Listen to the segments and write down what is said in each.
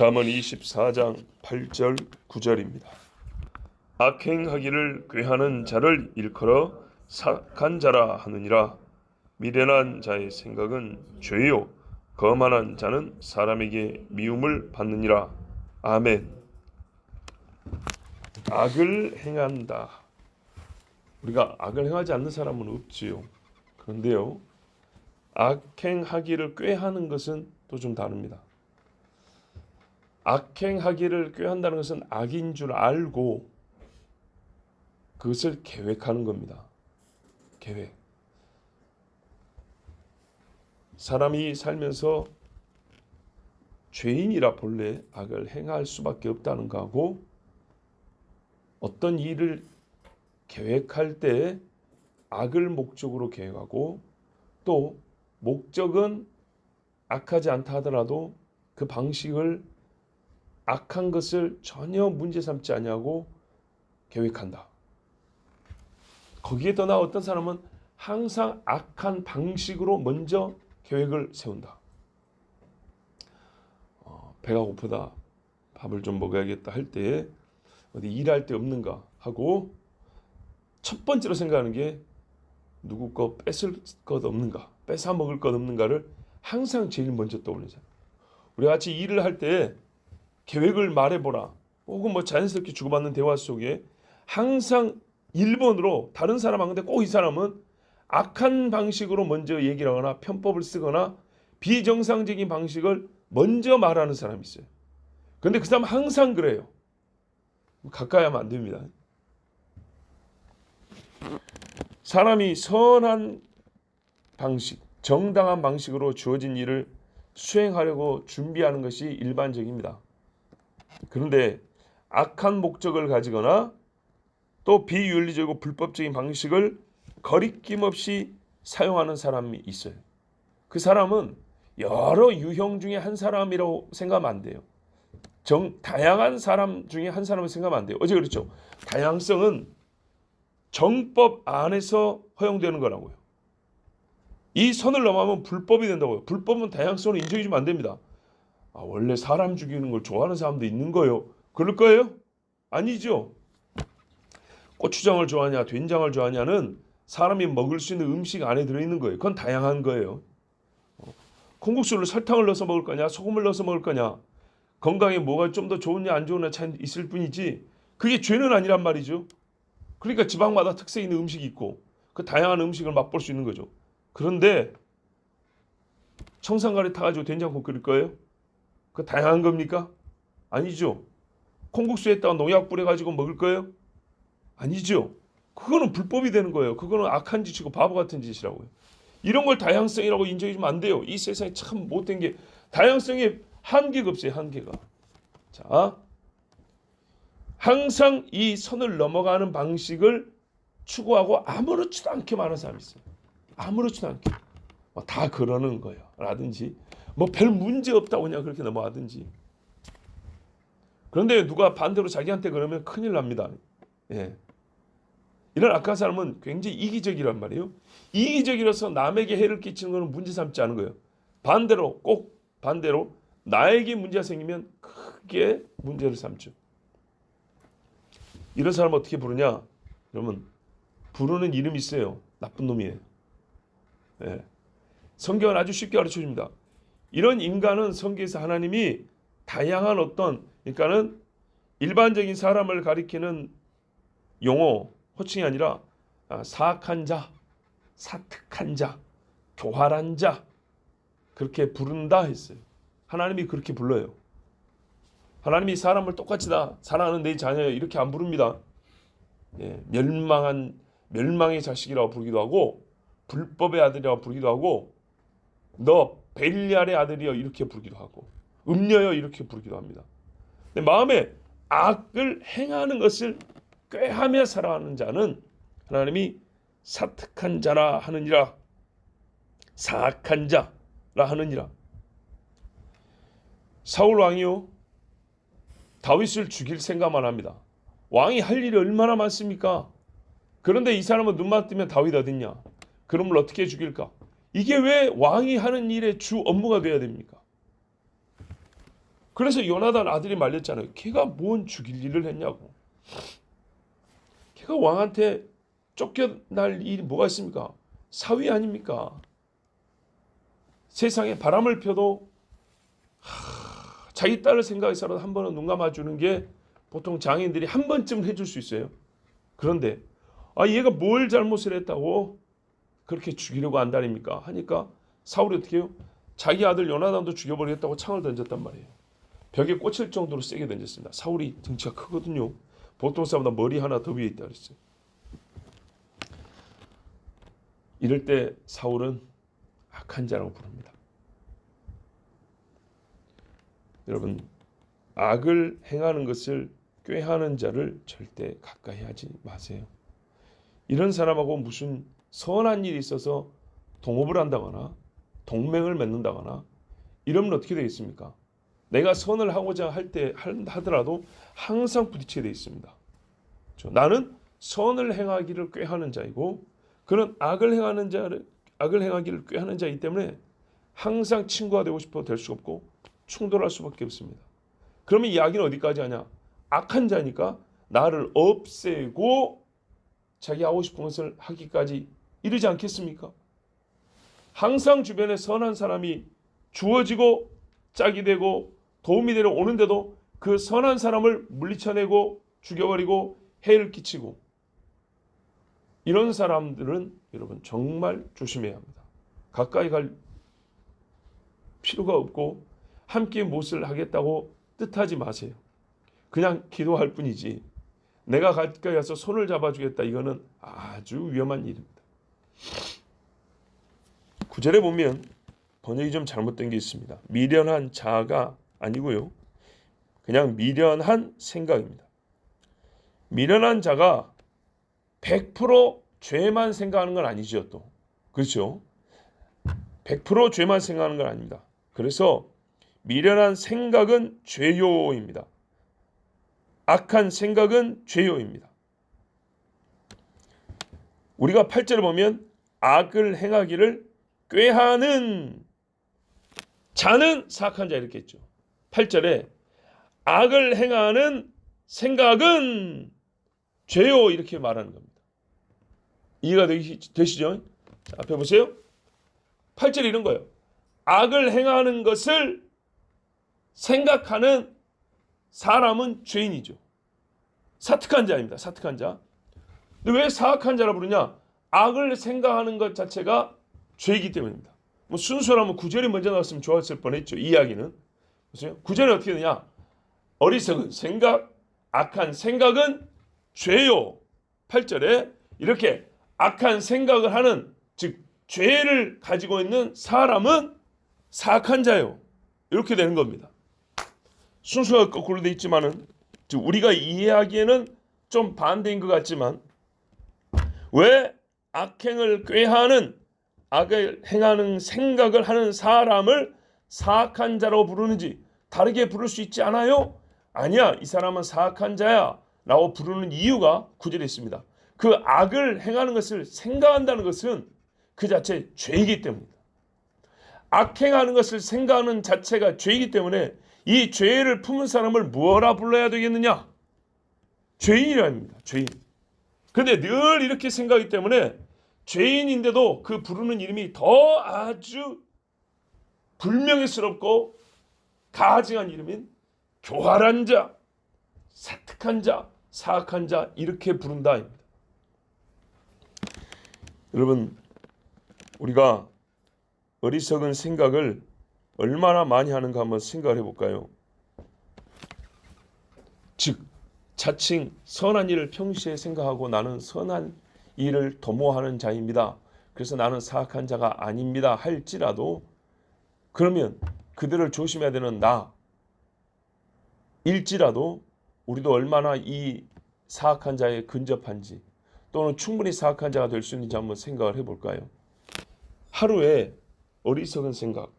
잠언 24장 8절 9절입니다. 악행하기를 꾀하는 자를 일컬어 사악한 자라 하느니라. 미련한 자의 생각은 죄요 거만한 자는 사람에게 미움을 받느니라. 아멘. 악을 행한다. 우리가 악을 행하지 않는 사람은 없지요. 그런데요, 악행하기를 꾀하는 것은 또 좀 다릅니다. 악행하기를 꾀한다는 것은 악인 줄 알고 그것을 계획하는 겁니다. 계획. 사람이 살면서 죄인이라 본래 악을 행할 수밖에 없다는 거하고, 어떤 일을 계획할 때 악을 목적으로 계획하고, 또 목적은 악하지 않다 하더라도 그 방식을 악한 것을 전혀 문제 삼지 아니하고 계획한다. 거기에 더나 어떤 사람은 항상 악한 방식으로 먼저 계획을 세운다. 배가 고프다, 밥을 좀 먹어야겠다 할 때에 어디 일할 데 없는가 하고 첫 번째로 생각하는 게 누구 거 뺏을 것 없는가, 뺏어 먹을 것 없는가를 항상 제일 먼저 떠올리잖아요. 우리 같이 일을 할 때 계획을 말해보라, 혹은 뭐 자연스럽게 주고받는 대화 속에 항상 1번으로 다른 사람 하는데 꼭 이 사람은 악한 방식으로 먼저 얘기를 하거나 편법을 쓰거나 비정상적인 방식을 먼저 말하는 사람이 있어요. 그런데 그 사람 항상 그래요. 가까이 하면 안 됩니다. 사람이 선한 방식, 정당한 방식으로 주어진 일을 수행하려고 준비하는 것이 일반적입니다. 그런데 악한 목적을 가지거나 또 비윤리적이고 불법적인 방식을 거리낌 없이 사용하는 사람이 있어요. 그 사람은 여러 유형 중에 한 사람이라고 생각하면 안 돼요. 다양한 사람 중에 한 사람을 생각하면 안 돼요. 어제 그랬죠. 다양성은 정법 안에서 허용되는 거라고요. 이 선을 넘어가면 불법이 된다고요. 불법은 다양성을 인정해 주면 안 됩니다. 원래 사람 죽이는 걸 좋아하는 사람도 있는 거예요. 그럴 거예요? 아니죠. 고추장을 좋아하냐 된장을 좋아하냐는 사람이 먹을 수 있는 음식 안에 들어있는 거예요. 그건 다양한 거예요. 콩국수를 설탕을 넣어서 먹을 거냐 소금을 넣어서 먹을 거냐, 건강에 뭐가 좀 더 좋으냐 안 좋으냐 차이 있을 뿐이지 그게 죄는 아니란 말이죠. 그러니까 지방마다 특색 있는 음식이 있고 그 다양한 음식을 맛볼 수 있는 거죠. 그런데 청산가리 타가지고 된장국 끓일 거예요? 그 다양한 겁니까? 아니죠. 콩국수에다가 농약 뿌려가지고 먹을 거예요? 아니죠. 그거는 불법이 되는 거예요. 그거는 악한 짓이고 바보 같은 짓이라고요. 이런 걸 다양성이라고 인정해주면 안 돼요. 이 세상에 참 못된 게 다양성에 한계가 없어요. 한계가. 자, 항상 이 선을 넘어가는 방식을 추구하고 아무렇지도 않게 말하는 사람이 있어요. 아무렇지도 않게. 다 그러는 거예요. 라든지 뭐 별 문제 없다고 그냥 그렇게 넘어가든지. 그런데 누가 반대로 자기한테 그러면 큰일 납니다. 예. 이런 악한 사람은 굉장히 이기적이란 말이에요. 이기적이라서 남에게 해를 끼치는 것은 문제 삼지 않은 거예요. 반대로 꼭 반대로 나에게 문제가 생기면 크게 문제를 삼죠. 이런 사람 어떻게 부르냐? 여러분, 부르는 이름이 있어요. 나쁜 놈이에요. 예. 성경은 아주 쉽게 가르쳐 줍니다. 이런 인간은 성경에서 하나님이 다양한 어떤, 그러니까는 일반적인 사람을 가리키는 용어, 호칭이 아니라 사악한 자, 사특한 자, 교활한 자, 그렇게 부른다 했어요. 하나님이 그렇게 불러요. 하나님이 사람을 똑같이 다 사랑하는 내 자녀 이렇게 안 부릅니다. 예, 멸망의 자식이라고 부르기도 하고 불법의 아들이라고 부르기도 하고 너 벨리알의 아들이여 이렇게 부르기도 하고 음녀여 이렇게 부르기도 합니다. 근데 마음에 악을 행하는 것을 꾀하며 살아가는 자는 하나님이 사특한 자라 하느니라, 사악한 자라 하느니라. 사울 왕이요 다윗을 죽일 생각만 합니다. 왕이 할 일이 얼마나 많습니까? 그런데 이 사람은 눈만 뜨면 다윗 어딨냐? 그놈을 어떻게 죽일까? 이게 왜 왕이 하는 일의 주 업무가 돼야 됩니까? 그래서 요나단 아들이 말렸잖아요. 걔가 뭔 죽일 일을 했냐고. 걔가 왕한테 쫓겨날 일이 뭐가 있습니까? 사위 아닙니까? 세상에 바람을 펴도 자기 딸을 생각해서라도 한 번은 눈 감아주는 게 보통 장인들이 한 번쯤 해줄 수 있어요. 그런데 얘가 뭘 잘못을 했다고 그렇게 죽이려고 한다니까 하니까 사울이 어떻게 해요? 자기 아들 요나단도 죽여버리겠다고 창을 던졌단 말이에요. 벽에 꽂힐 정도로 세게 던졌습니다. 사울이 등치가 크거든요. 보통 사람보다 머리 하나 더 위에 있다 그랬어요. 이럴 때 사울은 악한 자라고 부릅니다. 여러분, 악을 행하는 것을 꾀하는 자를 절대 가까이 하지 마세요. 이런 사람하고 무슨 선한 일이 있어서 동업을 한다거나 동맹을 맺는다거나 이러면 어떻게 되겠습니까? 내가 선을 하고자 하더라도 항상 부딪히게 되어 있습니다. 그렇죠? 나는 선을 행하기를 꾀하는 자이고 그는 악을 행하기를 꾀하는 자이기 때문에 항상 친구가 되고 싶어 될 수 없고 충돌할 수밖에 없습니다. 그러면 이야기는 어디까지 하냐? 악한 자니까 나를 없애고 자기 하고 싶은 것을 하기까지 이르지 않겠습니까? 항상 주변에 선한 사람이 주어지고 짝이 되고 도움이 되려 오는데도 그 선한 사람을 물리쳐내고 죽여버리고 해를 끼치고 이런 사람들은 여러분 정말 조심해야 합니다. 가까이 갈 필요가 없고 함께 무엇을 하겠다고 뜻하지 마세요. 그냥 기도할 뿐이지 내가 가까이 가서 손을 잡아주겠다 이거는 아주 위험한 일입니다. 9절에 보면 번역이 좀 잘못된 게 있습니다. 미련한 자가 아니고요. 그냥 미련한 생각입니다. 미련한 자가 100% 죄만 생각하는 건 아니죠. 또 그렇죠. 100% 죄만 생각하는 건 아닙니다. 그래서 미련한 생각은 죄요입니다. 악한 생각은 죄요입니다. 우리가 8절을 보면 악을 행하기를 꾀하는 자는 사악한 자 이렇게 했죠. 8절에 악을 행하는 생각은 죄요 이렇게 말하는 겁니다. 이해가 되시죠? 자, 앞에 보세요. 8절에 이런 거예요. 악을 행하는 것을 생각하는 사람은 죄인이죠. 사특한 자입니다. 사특한 자. 근데 왜 사악한 자라 부르냐? 악을 생각하는 것 자체가 죄이기 때문입니다. 뭐 순서라면 9절이 먼저 나왔으면 좋았을 뻔했죠. 이 이야기는. 보세요. 9절에 어떻게 되냐? 어리석은 생각, 악한 생각은 죄요. 8절에 이렇게 악한 생각을 하는 즉 죄를 가지고 있는 사람은 사악한 자요. 이렇게 되는 겁니다. 순서가 거꾸로 되어 있지만은 우리가 이해하기에는 좀 반대인 것 같지만 왜 악행을 꾀하는 악을 행하는 생각을 하는 사람을 사악한 자로 부르는지 다르게 부를 수 있지 않아요? 아니야, 이 사람은 사악한 자야 라고 부르는 이유가 9절에 있습니다. 그 악을 행하는 것을 생각한다는 것은 그 자체 죄이기 때문입니다. 악행하는 것을 생각하는 자체가 죄이기 때문에 이 죄를 품은 사람을 뭐라 불러야 되겠느냐? 죄인이랍니다. 죄인. 그런데 늘 이렇게 생각하기 때문에 죄인인데도 그 부르는 이름이 더 아주 불명예스럽고 가증한 이름인 교활한 자, 사특한 자, 사악한 자 이렇게 부른다입니다. 여러분, 우리가 어리석은 생각을 얼마나 많이 하는가 한번 생각을 해볼까요? 즉 자칭 선한 일을 평시에 생각하고 나는 선한 일을 도모하는 자입니다. 그래서 나는 사악한 자가 아닙니다. 할지라도 그러면 그들을 조심해야 되는 나일지라도 우리도 얼마나 이 사악한 자에 근접한지 또는 충분히 사악한 자가 될 수 있는지 한번 생각을 해볼까요? 하루에 어리석은 생각,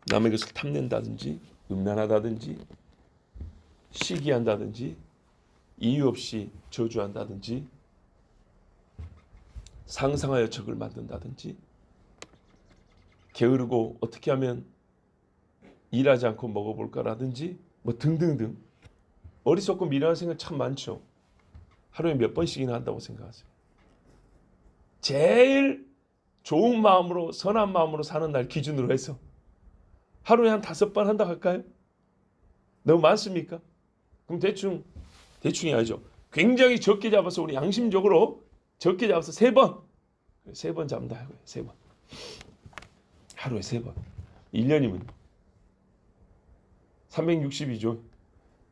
남의 것을 탐낸다든지 음란하다든지 시기한다든지 이유 없이 저주한다든지 상상하여 적을 만든다든지 게으르고 어떻게 하면 일하지 않고 먹어볼까라든지 뭐 등등등 어리석고 미련한 생각 참 많죠. 하루에 몇 번씩이나 한다고 생각하세요. 제일 좋은 마음으로 선한 마음으로 사는 날 기준으로 해서 하루에 한 5번 한다 할까요? 너무 많습니까? 그럼 대충이 아니죠. 굉장히 적게 잡아서 우리 양심적으로 적게 잡아서 3번. 3번 잡는다 하고요. 3번. 하루에 3번. 1년이면 360이죠.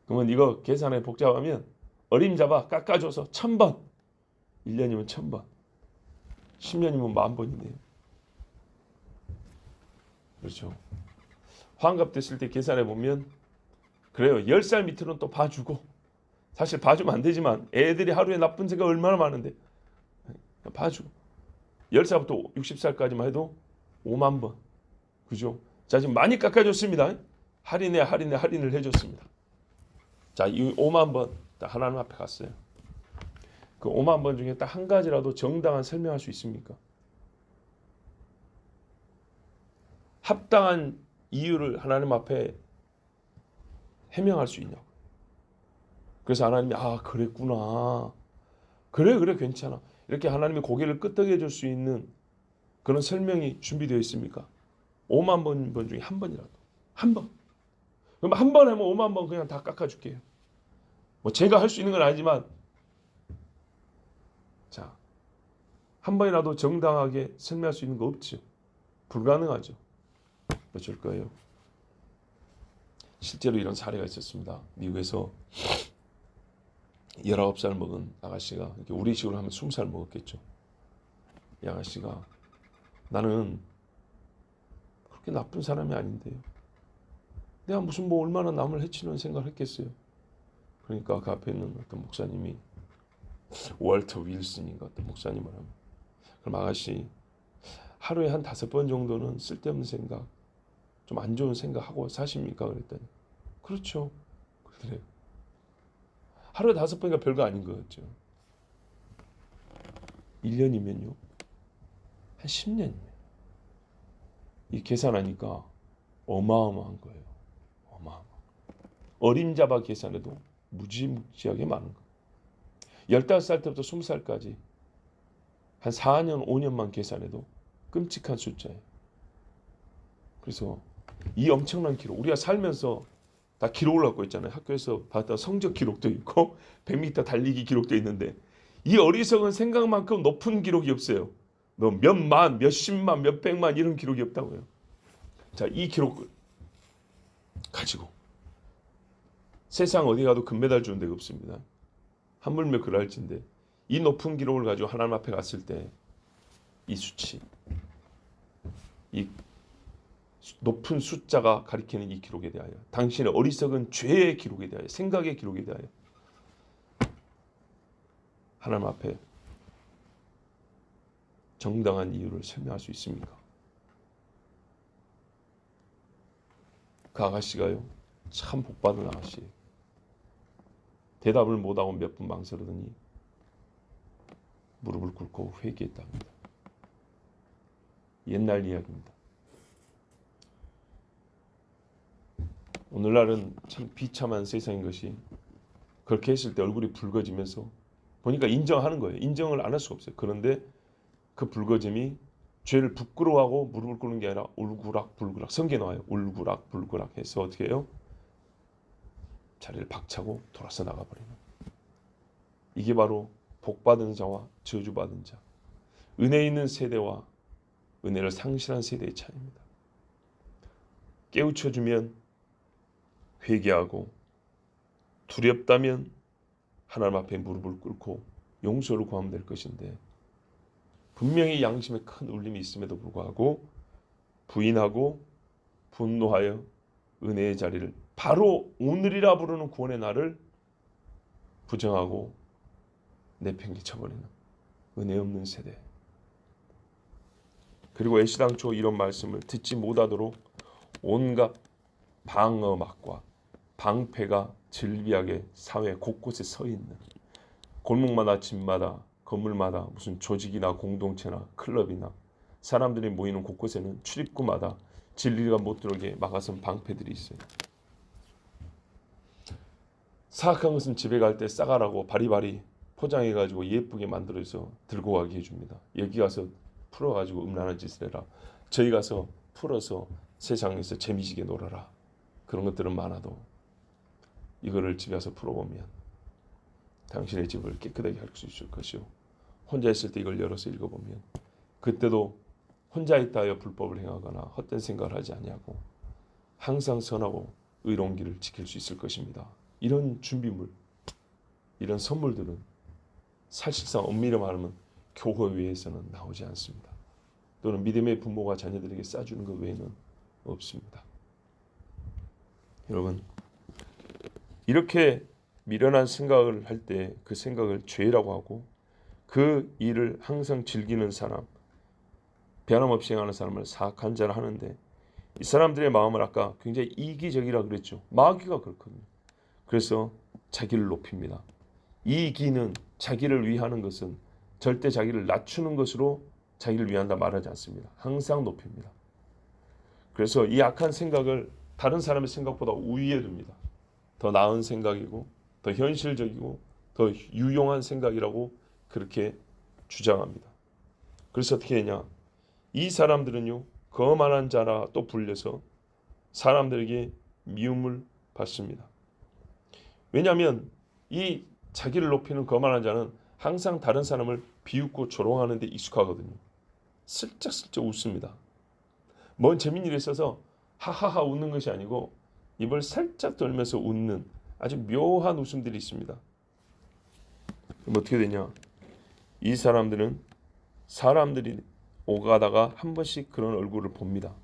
그러면 이거 계산에 복잡하면 어림잡아 깎아줘서 1000번. 1년이면 1000번. 10년이면 10,000번이네요. 그렇죠. 환갑 됐을 때 계산해 보면 그래요. 10살 밑으로는 또 봐주고 사실 봐주면 안 되지만 애들이 하루에 나쁜 생각 얼마나 많은데 봐주고 10살부터 60살까지만 해도 5만 번. 그죠? 자, 지금 많이 깎아줬습니다. 할인을 해줬습니다. 자, 이 5만 번 하나님 앞에 갔어요. 그 5만 번 중에 딱 한 가지라도 정당한 설명할 수 있습니까? 합당한 이유를 하나님 앞에 해명할 수 있냐고. 그래서 하나님이 그랬구나. 그래 괜찮아. 이렇게 하나님이 고개를 끄덕여 줄 수 있는 그런 설명이 준비되어 있습니까? 5만 번 중에 한 번이라도. 한 번. 그럼 한 번 하면 5만 번 그냥 다 깎아줄게요. 뭐 제가 할 수 있는 건 아니지만 자, 한 번이라도 정당하게 설명할 수 있는 거 없죠. 불가능하죠. 어쩔 거예요? 실제로 이런 사례가 있었습니다. 미국에서 19살 먹은 아가씨가 우리 식으로 하면 20살 먹었겠죠. 이 아가씨가 나는 그렇게 나쁜 사람이 아닌데요. 내가 무슨 뭐 얼마나 남을 해치는 생각을 했겠어요. 그러니까 그 앞에 있는 어떤 목사님이 월터 윌슨인가 어떤 목사님을 하면 그럼 아가씨 하루에 한 5번 정도는 쓸데없는 생각 좀 안 좋은 생각하고 사십니까? 그랬더니 그렇죠. 그래요. 하루에 5번이니까 별거 아닌 거였죠. 1년이면요. 한 10년이에요. 이 계산하니까 어마어마한 거예요. 어림잡아 계산해도 무지무지하게 많은 거예요. 15살 때부터 20살까지 한 4년, 5년만 계산해도 끔찍한 숫자예요. 그래서 이 엄청난 기록, 우리가 살면서 다 기록을 갖고 있잖아요. 학교에서 받았던 성적 기록도 있고 100m 달리기 기록도 있는데 이 어리석은 생각만큼 높은 기록이 없어요. 뭐 몇만, 몇십만, 몇백만 이런 기록이 없다고요. 자, 이 기록을 가지고 세상 어디 가도 금메달 주는 데가 없습니다. 하물며 그럴진데 이 높은 기록을 가지고 하나님 앞에 갔을 때 이 수치, 이 높은 숫자가 가리키는 이 기록에 대하여 당신의 어리석은 죄의 기록에 대하여 생각의 기록에 대하여 하나님 앞에 정당한 이유를 설명할 수 있습니까? 그 아가씨가요 참 복받은 아가씨예요. 대답을 못하고 몇 분 망설이더니 무릎을 꿇고 회개했다 합니다. 옛날 이야기입니다. 오늘날은 참 비참한 세상인 것이 그렇게 했을 때 얼굴이 붉어지면서 보니까 인정하는 거예요. 인정을 안 할 수가 없어요. 그런데 그 붉어짐이 죄를 부끄러워하고 무릎을 꿇는 게 아니라 울그락불그락 성경에 나와요. 울그락불그락 해서 어떻게 해요? 자리를 박차고 돌아서 나가버리는. 이게 바로 복받은 자와 저주받은 자, 은혜 있는 세대와 은혜를 상실한 세대의 차이입니다. 깨우쳐주면 회개하고 두렵다면 하나님 앞에 무릎을 꿇고 용서를 구하면 될 것인데 분명히 양심에 큰 울림이 있음에도 불구하고 부인하고 분노하여 은혜의 자리를 바로 오늘이라 부르는 구원의 날을 부정하고 내팽개쳐버리는 은혜 없는 세대. 그리고 애시당초 이런 말씀을 듣지 못하도록 온갖 방어막과 방패가 즐비하게 사회 곳곳에 서 있는 골목마다 집마다 건물마다 무슨 조직이나 공동체나 클럽이나 사람들이 모이는 곳곳에는 출입구마다 진리가 못 들어오게 막아선 방패들이 있어요. 사악한 것은 집에 갈 때 싸가라고 바리바리 포장해가지고 예쁘게 만들어서 들고 가게 해줍니다. 여기 가서 풀어가지고 음란한 짓을 해라. 저희 가서 풀어서 세상에서 재미지게 놀아라. 그런 것들은 많아도 이거를 집에 가서 풀어보면 당신의 집을 깨끗하게 할 수 있을 것이요. 혼자 있을 때 이걸 열어서 읽어보면 그때도 혼자 있다 하여 불법을 행하거나 헛된 생각을 하지 아니하고 항상 선하고 의로운 길을 지킬 수 있을 것입니다. 이런 준비물, 이런 선물들은 사실상 엄밀히 말하면 교회에서는 나오지 않습니다. 또는 믿음의 부모가 자녀들에게 싸주는 것 외에는 없습니다. 여러분, 이렇게 미련한 생각을 할 때 그 생각을 죄라고 하고 그 일을 항상 즐기는 사람, 변함없이 행하는 사람을 사악한 자라 하는데 이 사람들의 마음을 아까 굉장히 이기적이라 그랬죠. 마귀가 그렇거든요. 그래서 자기를 높입니다. 이기는 자기를 위하는 것은 절대 자기를 낮추는 것으로 자기를 위한다 말하지 않습니다. 항상 높입니다. 그래서 이 악한 생각을 다른 사람의 생각보다 우위에 둡니다. 더 나은 생각이고 더 현실적이고 더 유용한 생각이라고 그렇게 주장합니다. 그래서 어떻게 했냐? 이 사람들은요 거만한 자라 또 불려서 사람들에게 미움을 받습니다. 왜냐하면 이 자기를 높이는 거만한 자는 항상 다른 사람을 비웃고 조롱하는 데 익숙하거든요. 슬쩍슬쩍 웃습니다. 뭔 재밌는 일이 있어서 하하하 웃는 것이 아니고 입을 살짝 돌면서 웃는 아주 묘한 웃음들이 있습니다. 그럼 어떻게 되냐? 이 사람들은 사람들이 오가다가 한 번씩 그런 얼굴을 봅니다.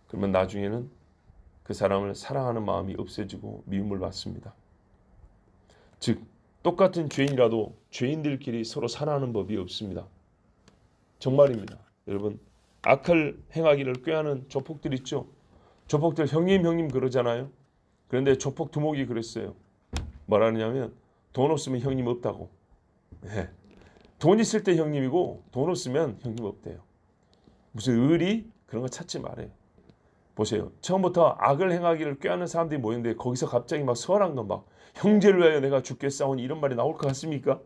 그러면 나중에는 그 사람을 사랑하는 마음이 없어지고 미움을 받습니다. 즉 똑같은 죄인이라도 죄인들끼리 서로 사랑하는 법이 없습니다. 정말입니다. 여러분, 악을 행하기를 꾀하는 조폭들 있죠. 조폭들 형님 그러잖아요. 그런데 조폭 두목이 그랬어요. 뭐라냐면 돈 없으면 형님 없다고. 네. 돈 있을 때 형님이고 돈 없으면 형님 없대요. 무슨 의리 그런 거 찾지 말아요. 보세요. 처음부터 악을 행하기를 꾀하는 사람들이 모였는데 거기서 갑자기 막 선한 거 막 형제를 위하여 내가 죽겠사오니 이런 말이 나올 것 같습니까?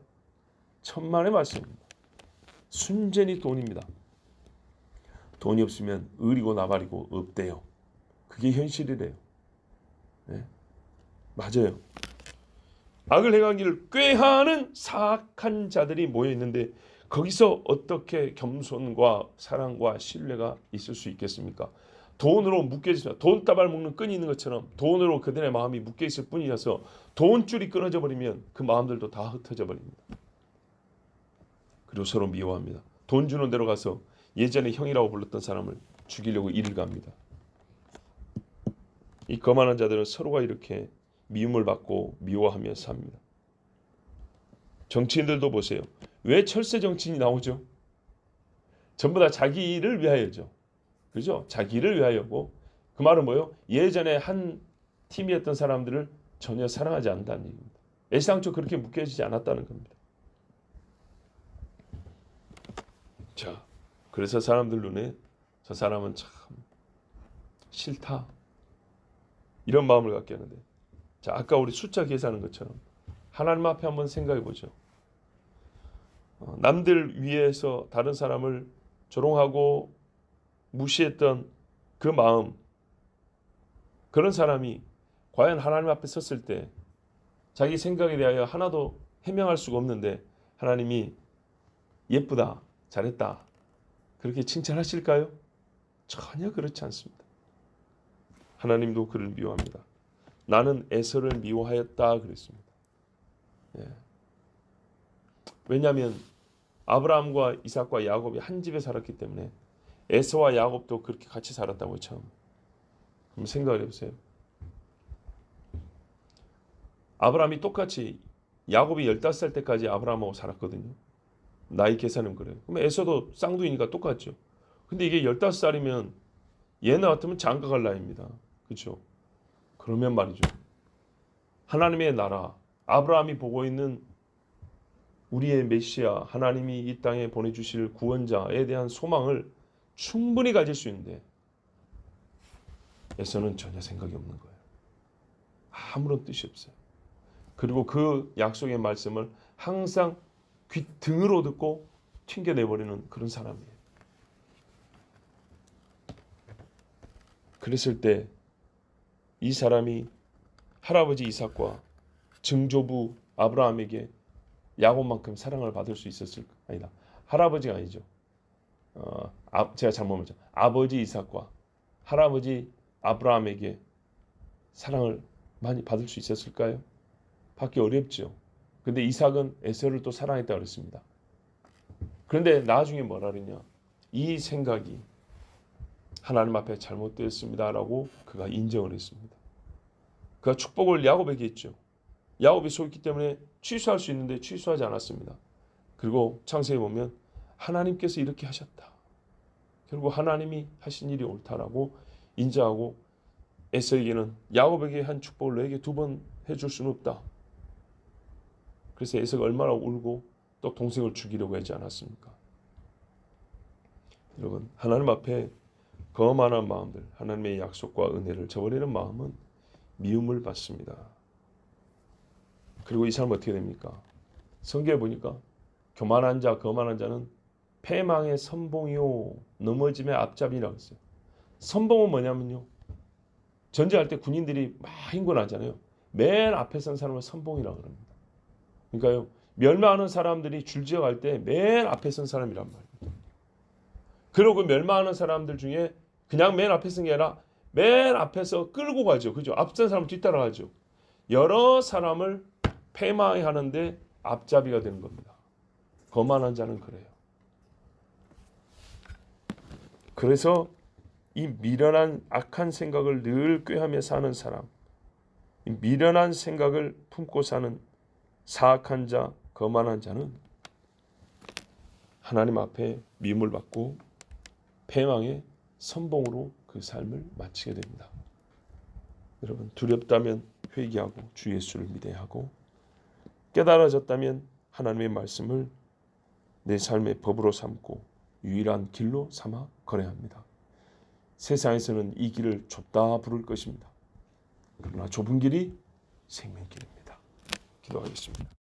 천만의 말씀입니다. 순전히 돈입니다. 돈이 없으면 의리고 나발이고 없대요. 그게 현실이래요. 네. 맞아요. 악을 행하기를 꾀하는 사악한 자들이 모여 있는데 거기서 어떻게 겸손과 사랑과 신뢰가 있을 수 있겠습니까? 돈으로 묶여있습니다. 돈다발 묶는 끈이 있는 것처럼 돈으로 그들의 마음이 묶여있을 뿐이어서 돈줄이 끊어져 버리면 그 마음들도 다 흩어져 버립니다. 그리고 서로 미워합니다. 돈 주는 데로 가서 예전에 형이라고 불렀던 사람을 죽이려고 이를 갑니다. 이 거만한 자들은 서로가 이렇게 미움을 받고 미워하며 삽니다. 정치인들도 보세요. 왜 철새 정치인이 나오죠? 전부 다 자기를 위하여죠. 그죠? 자기를 위하여고 그 말은 뭐예요? 예전에 한 팀이었던 사람들을 전혀 사랑하지 않는다는 얘기입니다. 애시당초 그렇게 묶여지지 않았다는 겁니다. 자, 그래서 사람들 눈에 저 사람은 참 싫다 이런 마음을 갖게 하는데 자, 아까 우리 숫자 계산하는 것처럼 하나님 앞에 한번 생각해 보죠. 남들 위해서 다른 사람을 조롱하고 무시했던 그 마음, 그런 사람이 과연 하나님 앞에 섰을 때 자기 생각에 대하여 하나도 해명할 수가 없는데 하나님이 예쁘다, 잘했다 그렇게 칭찬하실까요? 전혀 그렇지 않습니다. 하나님도 그를 미워합니다. 나는 에서를 미워하였다 그랬습니다. 예. 왜냐하면 아브라함과 이삭과 야곱이 한 집에 살았기 때문에 에서와 야곱도 그렇게 같이 살았다고요. 처음. 그럼 생각을 해보세요. 아브라함이 똑같이 야곱이 15살 때까지 아브라함하고 살았거든요. 나이 계산은 그래요. 그럼 에서도 쌍둥이니까 똑같죠. 근데 이게 15살이면 얘나 같으면 장가갈 나이입니다. 그렇죠? 그러면 말이죠. 하나님의 나라, 아브라함이 보고 있는 우리의 메시아, 하나님이 이 땅에 보내주실 구원자에 대한 소망을 충분히 가질 수 있는데 에서는 전혀 생각이 없는 거예요. 아무런 뜻이 없어요. 그리고 그 약속의 말씀을 항상 귀 등으로 듣고 튕겨내버리는 그런 사람이에요. 그랬을 때 이 사람이 할아버지 이삭과 증조부 아브라함에게 야곱만큼 사랑을 받을 수 있었을까? 아니다. 할아버지가 아니죠. 제가 잘못 말했죠. 아버지 이삭과 할아버지 아브라함에게 사랑을 많이 받을 수 있었을까요? 받기 어렵죠. 근데 이삭은 에서를 또 사랑했다고 그랬습니다. 그런데 나중에 뭐라 그랬냐? 이 생각이 하나님 앞에 잘못되었습니다라고 그가 인정을 했습니다. 그가 축복을 야곱에게 했죠. 야곱이 속였기 때문에 취소할 수 있는데 취소하지 않았습니다. 그리고 창세에 보면 하나님께서 이렇게 하셨다. 결국 하나님이 하신 일이 옳다라고 인정하고 에서에게는 야곱에게 한 축복을 너에게 2번 해줄 수는 없다. 그래서 에서가 얼마나 울고 또 동생을 죽이려고 하지 않았습니까? 여러분, 하나님 앞에 거만한 마음들, 하나님의 약속과 은혜를 저버리는 마음은 미움을 받습니다. 그리고 이 사람은 어떻게 됩니까? 성경에 보니까 교만한 자, 거만한 자는 패망의 선봉이요 넘어짐의 앞잡이라고 했어요. 선봉은 뭐냐면요, 전쟁할 때 군인들이 막 행군하잖아요. 맨 앞에 선 사람을 선봉이라고 합니다. 그러니까요, 멸망하는 사람들이 줄지어 갈 때 맨 앞에 선 사람이란 말이에요. 그리고 멸망하는 사람들 중에 그냥 맨 앞에 선 게 아니라 맨 앞에서 끌고 가죠. 그죠? 앞선 사람 뒤따라가죠. 여러 사람을 패망하게 하는데 앞잡이가 되는 겁니다. 거만한 자는 그래요. 그래서 이 미련한 악한 생각을 늘 꾀하며 사는 사람, 이 미련한 생각을 품고 사는 사악한 자, 거만한 자는 하나님 앞에 미움을 받고 패망의 선봉으로 그 삶을 마치게 됩니다. 여러분, 두렵다면 회개하고 주 예수를 믿어야 하고, 깨달아졌다면 하나님의 말씀을 내 삶의 법으로 삼고 유일한 길로 삼아 걸어야 합니다. 세상에서는 이 길을 좁다 부를 것입니다. 그러나 좁은 길이 생명길입니다. 기도하겠습니다.